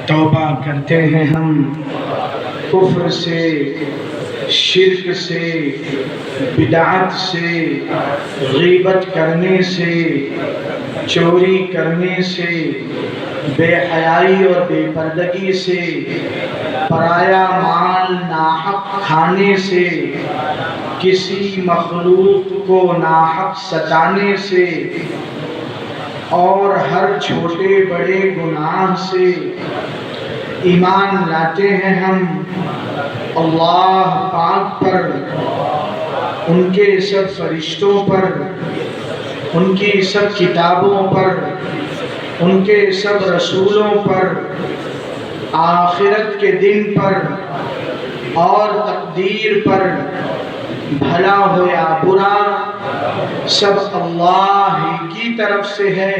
توبہ کرتے ہیں ہم کفر سے، شرک سے، بدعت سے، غیبت کرنے سے، چوری کرنے سے، بے حیائی اور بے پردگی سے، پرایا مال ناحق کھانے سے، کسی مخلوق کو ناحق ستانے سے، اور ہر چھوٹے بڑے گناہ سے ایمان لاتے ہیں ہم اللہ پاک پر، ان کے سب فرشتوں پر، ان کی سب کتابوں پر، ان کے سب رسولوں پر، آخرت کے دن پر اور تقدیر پر، بھلا ہو یا برا سب اللہ ہی کی طرف سے ہے۔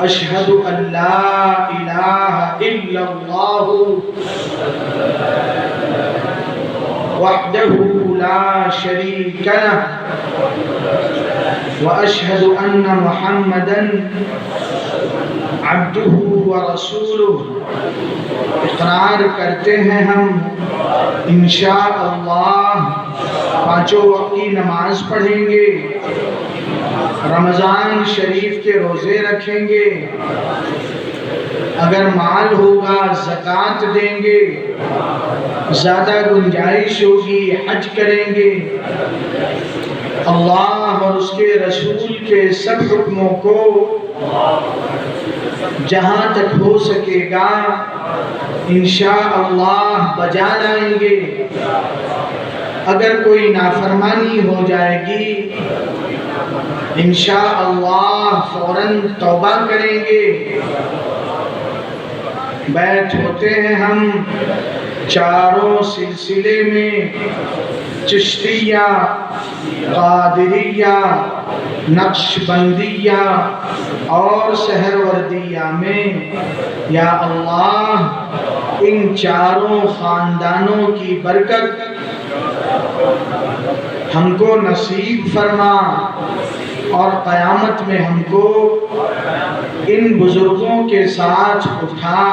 اشہد ان لا الہ الا اللہ وحدہ لا شریک لہ واشہد ان محمدا عبدہ ورسولہ۔ اقرار کرتے ہیں ہم انشاءاللہ پانچوں وقت کی نماز پڑھیں گے، رمضان شریف کے روزے رکھیں گے، اگر مال ہوگا زکوٰۃ دیں گے، زیادہ گنجائش ہوگی حج کریں گے، اللہ اور اس کے رسول کے سب حکموں کو جہاں تک ہو سکے گا انشاءاللہ بجا لائیں گے۔ اگر کوئی نافرمانی ہو جائے گی انشاءاللہ فوراً توبہ کریں گے۔ بیعت ہوتے ہیں ہم چاروں سلسلے میں، چشتیہ، قادریہ، نقشبندیہ اور سہروردیہ میں۔ یا اللہ ان چاروں خاندانوں کی برکت ہم کو نصیب فرما، اور قیامت میں ہم کو ان بزرگوں کے ساتھ اٹھا۔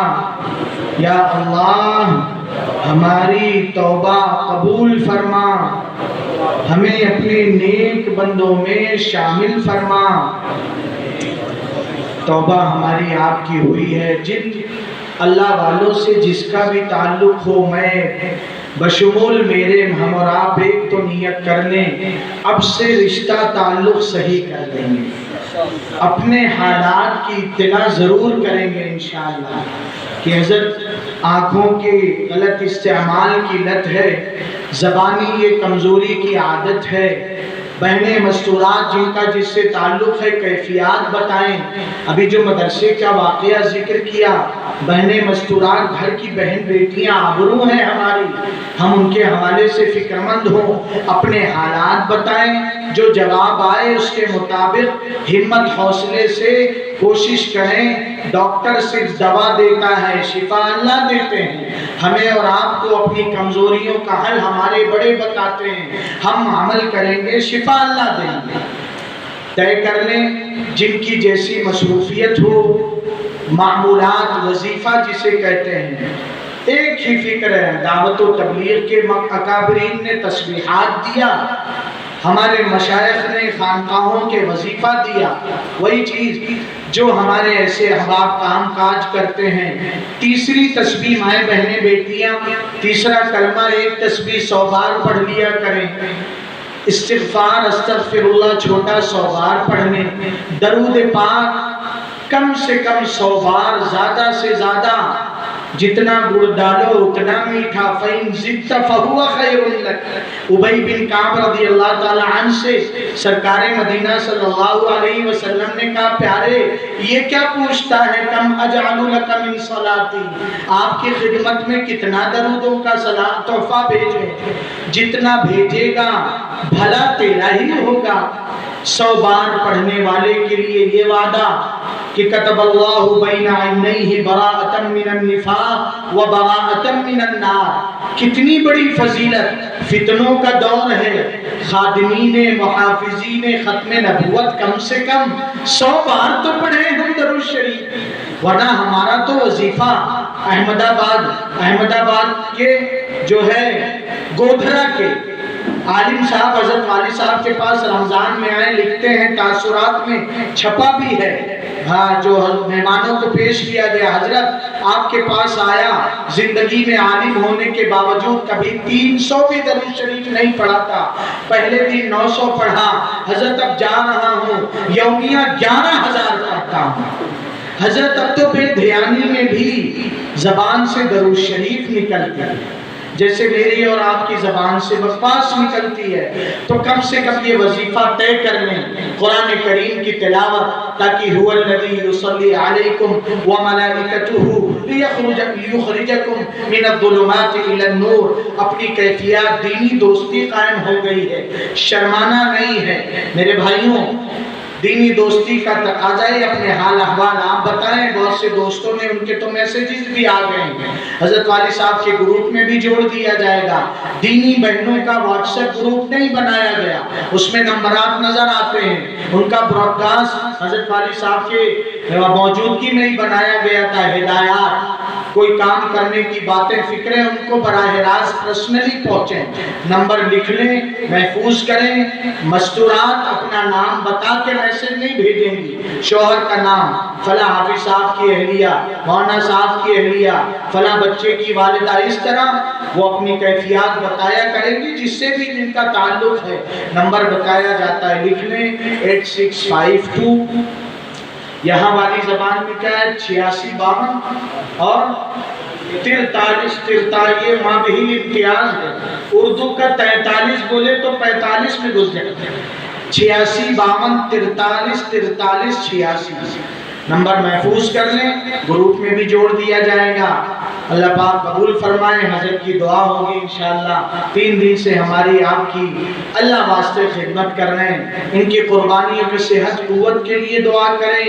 یا اللہ ہماری توبہ قبول فرما، ہمیں اپنے نیک بندوں میں شامل فرما۔ توبہ ہماری آپ کی ہوئی ہے، جن اللہ والوں سے جس کا بھی تعلق ہو، میں بشمول میرے ہم اور آپ ایک تو نیت کر لیں، اب سے رشتہ تعلق صحیح کر لیں گے، اپنے حالات کی اطلاع ضرور کریں گے انشاءاللہ کہ حضرت آنکھوں کے غلط استعمال کی لت ہے، زبانی یہ کمزوری کی عادت ہے، بہنیں مستورات جن کا جس سے تعلق ہے کیفیات بتائیں۔ ابھی جو مدرسے کا واقعہ ذکر کیا، بہنیں مستورات گھر کی بہن بیٹیاں آبرو ہیں ہماری، ہم ان کے حوالے سے فکر مند ہوں، اپنے حالات بتائیں، جو جواب آئے اس کے مطابق ہمت حوصلے سے کوشش کریں۔ ڈاکٹر صرف دوا دیتا ہے، شفا اللہ دیتے ہیں۔ ہمیں اور آپ کو اپنی کمزوریوں کا حل ہمارے بڑے بتاتے ہیں، ہم عمل کریں گے شفا اللہ دیں گے۔ طے کر لیں جن کی جیسی مصروفیت ہو، معمولات وظیفہ جسے کہتے ہیں، ایک ہی فکر ہے۔ دعوت و تبلیغ کے اکابرین نے تسبیحات دیا، ہمارے مشائخ نے خانقاہوں کے وظیفہ دیا، وہی چیز جو ہمارے ایسے احباب کام کاج کرتے ہیں۔ تیسری تسبیح مائیں بہنیں بیٹیاں، تیسرا کلمہ ایک تسبیح 100 بار پڑھ لیا کریں، استغفار استغفر اللہ چھوٹا 100 بار پڑھنے، درود پاک کم سے کم 100 بار، زیادہ سے زیادہ جتنا گڑ ڈالو اتنا میٹھا، فَإِن زِدْتَ فَهُوَ خَيْرٌ لَكَ۔ ابی بن کعب رضی اللہ تعالی عنہ سے سرکار مدینہ صلی اللہ علیہ وسلم نے کہا، پیارے یہ کیا پوچھتا ہے، کم اجعل لک من صلاتی، آپ کی خدمت میں کتنا درودوں کا تحفہ بھیجیں، جتنا بھیجے گا بھلا تیرا ہی ہوگا۔ 100 بار پڑھنے والے کے لیے یہ وعدہ کہ کتب اللہ بین عینیہ براءۃ من النفاق و براءۃ من النار۔ کتنی بڑی فضیلت، فتنوں کا دور ہے، خادمین محافظین ختم نبوت کم سے کم 100 بار تو پڑھیں ہم درود شریف، ورنہ ہمارا تو وظیفہ احمد آباد کے جو ہے گودھرا کے عالم صاحب حضرت والی صاحب کے پاس رمضان میں آئے، لکھتے ہیں تاثرات میں چھپا بھی ہے، ہاں جو مہمانوں کو پیش کیا گیا، حضرت آپ کے پاس آیا، زندگی میں عالم ہونے کے باوجود کبھی 300 بھی درود شریف نہیں پڑھا تھا، پہلے دن 900 پڑھا، حضرت اب جا رہا ہوں یومیہ 11,000 پڑھتا ہوں۔ حضرت اب تو بے دھیانی میں بھی زبان سے درود شریف نکلتی ہے، جیسے میری اور آپ کی زبان سے بکواس نکلتی ہے، تو کم سے کم یہ وظیفہ طے کر لیں، قرآن کریم کی تلاوت، تاکہ هو الذی یصلی علیکم وملائکتہ لیخرجکم من الظلمات الی النور، اپنی کیفیات دینی دوستی قائم ہو گئی ہے، شرمانا نہیں ہے میرے بھائیوں، دینی دوستی کا تقاضا ہے، اپنے حال احوال آپ بتائیں، بہت سے دوستوں نے ان کے تو میسیجز بھی آ گئے ہیں، حضرت والی صاحب کے گروپ میں بھی جوڑ دیا جائے گا، دینی بہنوں کا واٹس ایپ گروپ نہیں بنایا گیا، اس میں نمبرات نظر آتے ہیں، ان کا براڈ کاسٹ حضرت والی صاحب کے موجودگی میں ہی بنایا گیا تھا، ہدایات کوئی کام کرنے کی باتیں فکریں ان کو براہ راست پرسنلی پہنچیں، نمبر لکھ لیں، محفوظ کریں، مستورات اپنا نام بتا کے میسج نہیں بھیجیں گی، شوہر کا نام فلاں حافظ صاحب کی اہلیہ، مولانا صاحب کی اہلیہ، فلاں بچے کی والدہ، اس طرح وہ اپنی کیفیات بتایا کریں گی، جس سے بھی جن کا تعلق ہے، نمبر بتایا جاتا ہے، لکھ لیں 8652، یہاں والی زبان میں کیا ہے 8652 اور 43 یہ مابہی امتیاز ہے، اردو کا 43 بولے تو 45 میں گھس جاتے ہیں، 8652 43 86، نمبر محفوظ کر لیں، گروپ میں بھی جوڑ دیا جائے گا، اللہ پاک قبول فرمائے، حضرت کی دعا ہوگی انشاءاللہ، 3 دن سے ہماری آپ کی اللہ واسطے خدمت کر رہے ہیں، ان کی قربانیوں کی صحت قوت کے لیے دعا کریں،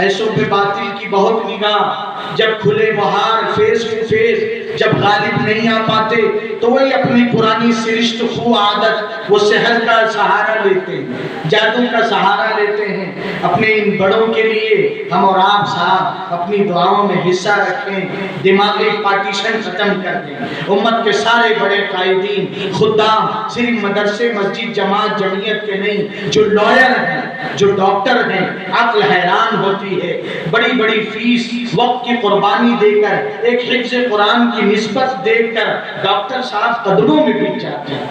ایسوں پہ باطل کی بہت نگاہ، جب کھلے بہار فیس ٹو فیس جب غالب نہیں آ پاتے تو وہی اپنی پرانی سرشت خو عادت، وہ سحر کا سہارا لیتے ہیں، جادو کا سہارا لیتے ہیں، اپنے ان بڑوں کے لیے ہم اور آپ صاحب اپنی دعاؤں میں حصہ رکھیں، دماغی پارٹیشن ختم کر دیں، امت کے سارے بڑے قائدین خدام صرف مدرسے مسجد جماعت جمعیت کے نہیں، جو لائر ہیں جو ڈاکٹر ہیں، عقل حیران ہوتی ہے، بڑی بڑی فیس وقت کی قربانی دے کر، ایک حفظ قرآن کی نسبت دے کر ڈاکٹر صاحب قدموں میں بیٹھ جاتے ہیں،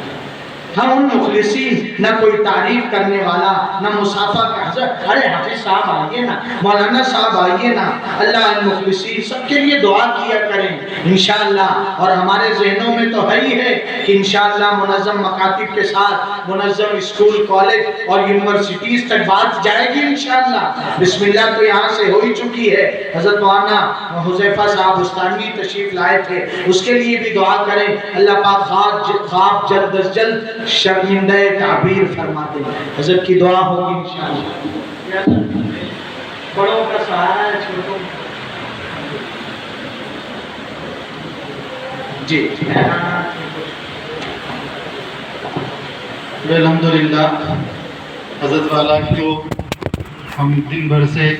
ہم ان مخلصین، نہ کوئی تعریف کرنے والا، نہ مصافہ کا حضرت، ارے حافظ صاحب آئیے نا، مولانا صاحب آئیے نا، اللہ ان مخلصین سب کے لیے دعا کیا کریں انشاءاللہ، اور ہمارے ذہنوں میں تو ہے ہی ہے کہ انشاءاللہ منظم مکاتب کے ساتھ منظم اسکول کالج اور یونیورسٹیز تک بات جائے گی انشاءاللہ، بسم اللہ تو یہاں سے ہو ہی چکی ہے، حضرت مولانا حذیفہ صاحب بستانی تشریف لائے تھے، اس کے لیے بھی دعا کریں، اللہ پاک خواب جلد از جلد شرمندہ تعبیر فرما دے، حضرت کی دعا ہوگی انشاءاللہ، بڑوں کا سہارا ہے چھوٹوں جی الحمدللہ حضرت والا کو ہم دن بھر سے